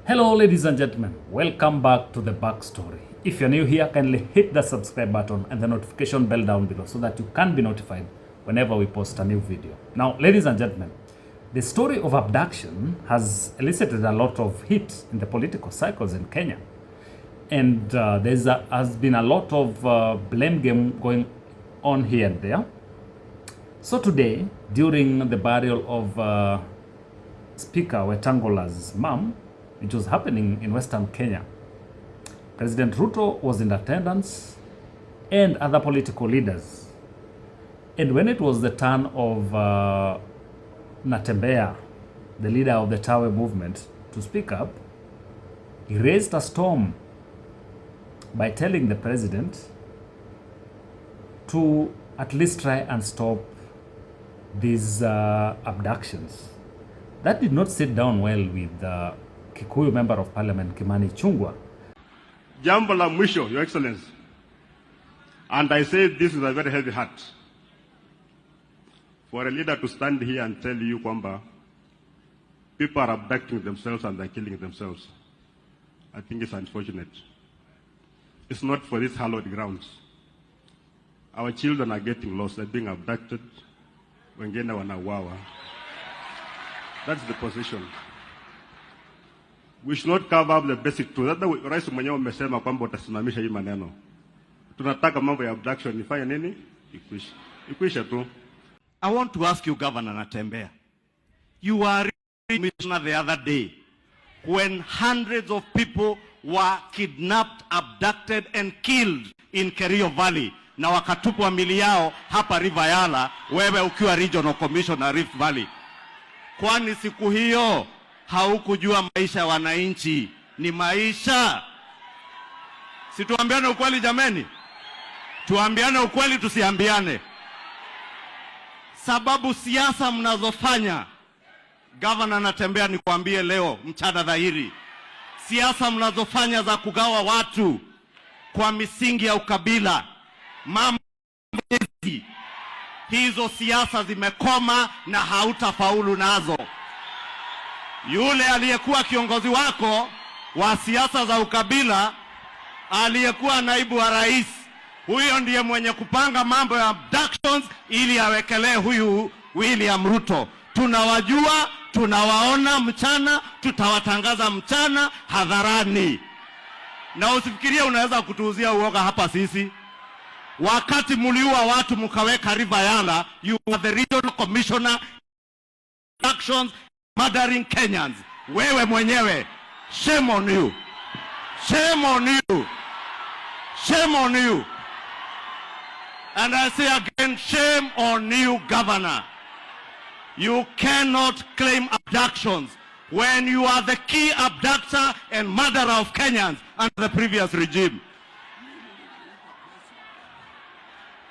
Hello ladies and gentlemen, welcome back to the backstory. If you're new here, kindly hit the subscribe button and the notification bell down below so that you can be notified whenever we post a new video. Now ladies and gentlemen, the story of abduction has elicited a lot of heat in the political cycles in Kenya. And has been a lot of blame game going on here and there. So today, during the burial of Speaker Wetangula's mom, which was happening in Western Kenya, President Ruto was in attendance and other political leaders. And when it was the turn of Natembeya, the leader of the Tawe movement, to speak up, he raised a storm by telling the president to at least try and stop these abductions. That did not sit down well with Kikuyu Member of Parliament Kimani Ichungwa. Jambo la mwisho, Your Excellency, and I say this is a very heavy heart, for a leader to stand here and tell you kwamba people are abducting themselves and they're killing themselves. I think it's unfortunate. It's not for these hallowed grounds. Our children are getting lost, they're being abducted, wengine wanauawa. That's the position. We should not cover up the basic truth. That's the rais mwenyewe amesema kwamba utasimamisha hii maneno. Tunataka mambo ya abduction ifanye nini? Ikwisha tu. I want to ask you, Governor Natembeya. You were commissioner the other day when hundreds of people were kidnapped, abducted and killed in Kerio Valley. Na wakatupwa mili yao hapa River Yala, wewe ukiwa regional commissioner Rift Valley. Kwani siku hiyo haukujua maisha ya wananchi ni maisha? Si tuambiane ukweli jameni? Tuambiane ukweli, tusiambiane. Sababu siasa mnazofanya, Governor Natembeya, nikwambie leo mchana dhahiri, siasa mnazofanya za kugawa watu kwa misingi ya ukabila, mambo hizo siasa zimekoma na hautafaulu nazo. Yule aliyekuwa kiongozi wako wa siasa za ukabila, aliyekuwa naibu wa rais, huyo ndiye mwenye kupanga mambo ya abductions ili awekelee huyu William Ruto. Tunawajua, tunawaona mchana, tutawatangaza mchana hadharani. Na usifikirie unaweza kutuuzia uoga hapa sisi. Wakati muliua watu mkaweka River Yala, you are the regional commissioner Abductions, murdering Kenyans. Wewe mwenyewe, shame on you. Shame on you. Shame on you. And I say again, shame on you, Governor. You cannot claim abductions when you are the key abductor and murderer of Kenyans under the previous regime.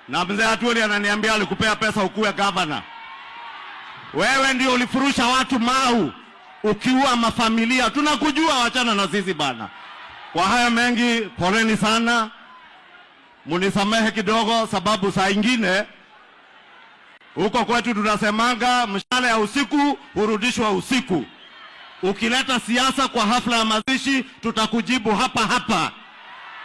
Na mzee Atwoli ananiambia alikupea pesa ukuwe governor. Wewe ndio ulifurusha watu Mau, ukiua mafamilia. Tunakujua, wachana na sisi bana. Kwa haya mengi, poleni sana. Munisamehe kidogo sababu saa ingine huko kwetu tunasemanga mshale ya usiku hurudishwa usiku. Ukileta siasa kwa hafla ya mazishi, tutakujibu hapa hapa.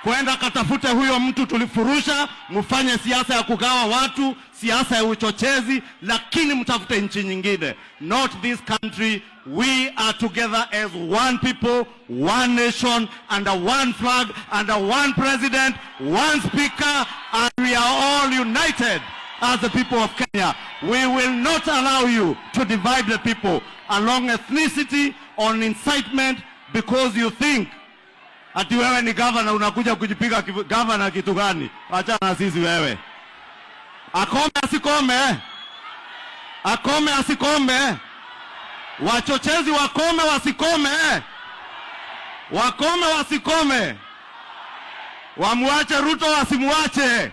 Kwenda katafute huyo mtu tulifurusha, mfanye siasa ya kugawa watu, siasa ya uchochezi, lakini mtafute nchi nyingine. Not this country. We are together as one people, one nation, under one flag, under one president, one speaker, and we are all united as the people of Kenya. We will not allow you to divide the people along ethnicity, on incitement, because you think ati wewe ni governor unakuja kujipiga governor kitu gani? Acha na sisi wewe. Akome asikome. Akome asikome. Wachochezi wakome wasikome. Wakome wasikome. Wamuache Ruto wasimuache.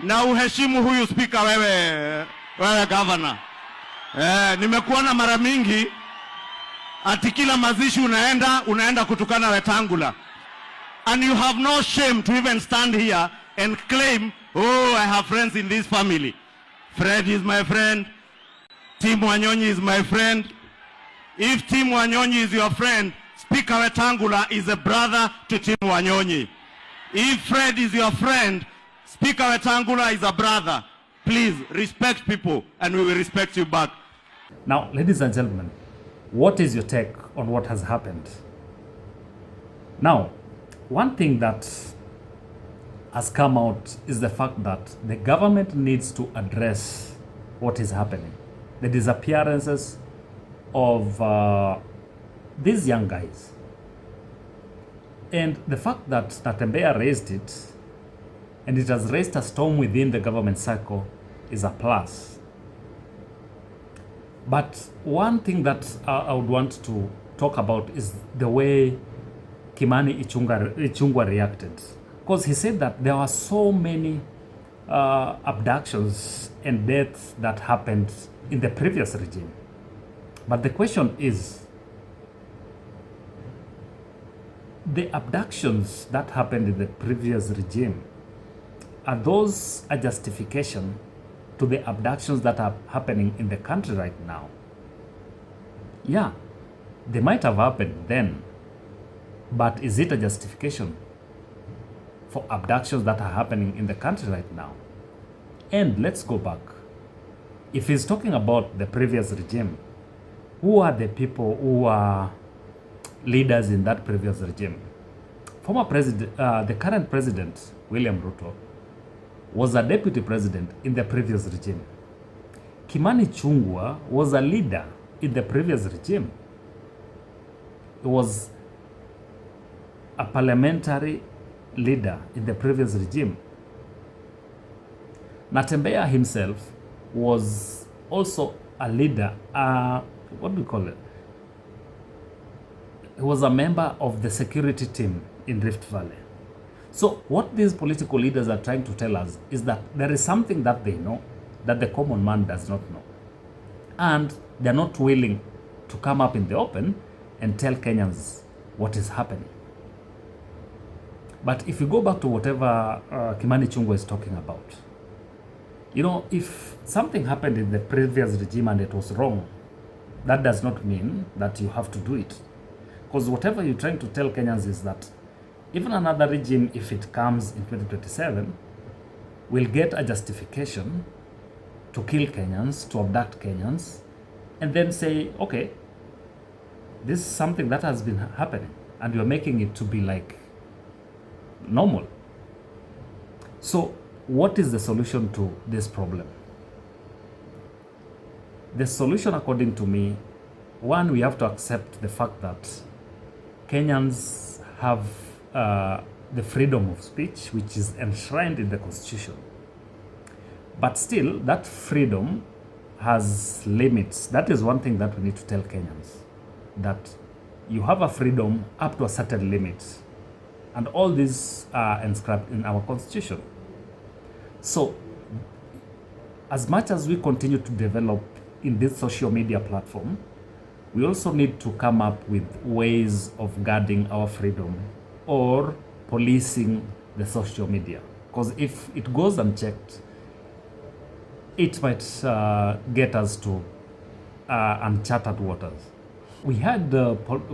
Na uheshimu huyu speaker wewe governor. Nimekuona mara mingi ati kila mazishi unaenda kutukana Wetangula. And you have no shame to even stand here and claim, oh, I have friends in this family. Fred is my friend. Tim Wanyonyi is my friend. If Tim Wanyonyi is your friend, Speaker Wetangula is a brother to Tim Wanyonyi. If Fred is your friend, Speaker Wetangula is a brother. Please respect people and we will respect you back. Now, ladies and gentlemen, what is your take on what has happened? Now, one thing that has come out is the fact that the government needs to address what is happening. The disappearances of these young guys. And the fact that Natembeya raised it, and it has raised a storm within the government cycle, is a plus. But one thing that I would want to talk about is the way Kimani Ichungwa reacted. Because he said that there were so many abductions and deaths that happened in the previous regime. But the question is, the abductions that happened in the previous regime, are those a justification to the abductions that are happening in the country right now? Yeah, they might have happened then, but is it a justification for abductions that are happening in the country right now? And let's go back. If he's talking about the previous regime, who are the people who are leaders in that previous regime? Former president, the current president, William Ruto, was a deputy president in the previous regime. Kimani Ichungwa was a leader in the previous regime. He was a parliamentary leader in the previous regime. Natembeya himself was also a leader, what do we call it? He was a member of the security team in Rift Valley. So what these political leaders are trying to tell us is that there is something that they know that the common man does not know. And they're not willing to come up in the open and tell Kenyans what is happening. But if you go back to whatever Kimani Ichungwa is talking about, you know, if something happened in the previous regime and it was wrong, that does not mean that you have to do it. Because whatever you're trying to tell Kenyans is that even another regime, if it comes in 2027, will get a justification to kill Kenyans, to abduct Kenyans, and then say, okay, this is something that has been happening, and you're making it to be like normal. So what is the solution to this problem? The solution, according to me, one, we have to accept the fact that Kenyans have the freedom of speech, which is enshrined in the Constitution. But still, that freedom has limits. That is one thing that we need to tell Kenyans, that you have a freedom up to a certain limit. And all these are inscribed in our Constitution. So, as much as we continue to develop in this social media platform, we also need to come up with ways of guarding our freedom or policing the social media. Because if it goes unchecked, it might get us to uncharted waters. We had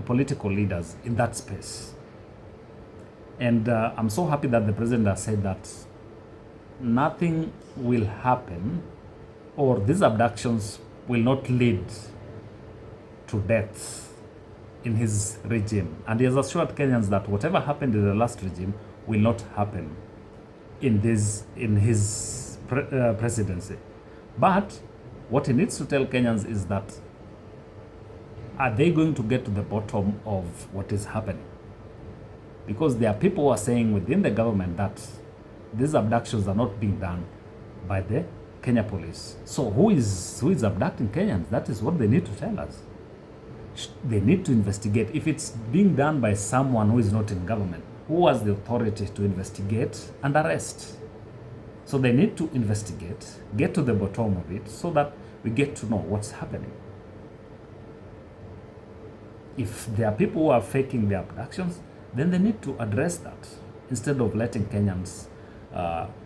political leaders in that space. And I'm so happy that the president has said that nothing will happen, or these abductions will not lead to deaths in his regime. And he has assured Kenyans that whatever happened in the last regime will not happen in his presidency. But what he needs to tell Kenyans is that, are they going to get to the bottom of what is happening? Because there are people who are saying within the government that these abductions are not being done by the Kenya police. So who is abducting Kenyans? That is what they need to tell us. They need to investigate. If it's being done by someone who is not in government, who has the authority to investigate and arrest? So they need to investigate, get to the bottom of it, so that we get to know what's happening. If there are people who are faking their abductions, then they need to address that, instead of letting Kenyans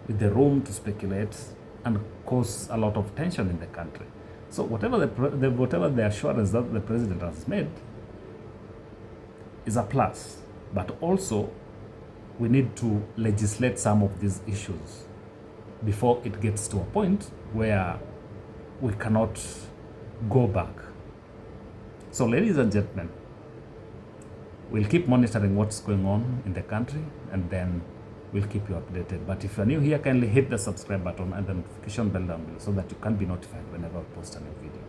with the room to speculate and cause a lot of tension in the country. So whatever the assurance that the president has made, is a plus, but also we need to legislate some of these issues before it gets to a point where we cannot go back. So ladies and gentlemen, we'll keep monitoring what's going on in the country, and then we'll keep you updated. But if you're new here, kindly hit the subscribe button and the notification bell down below so that you can be notified whenever I post a new video.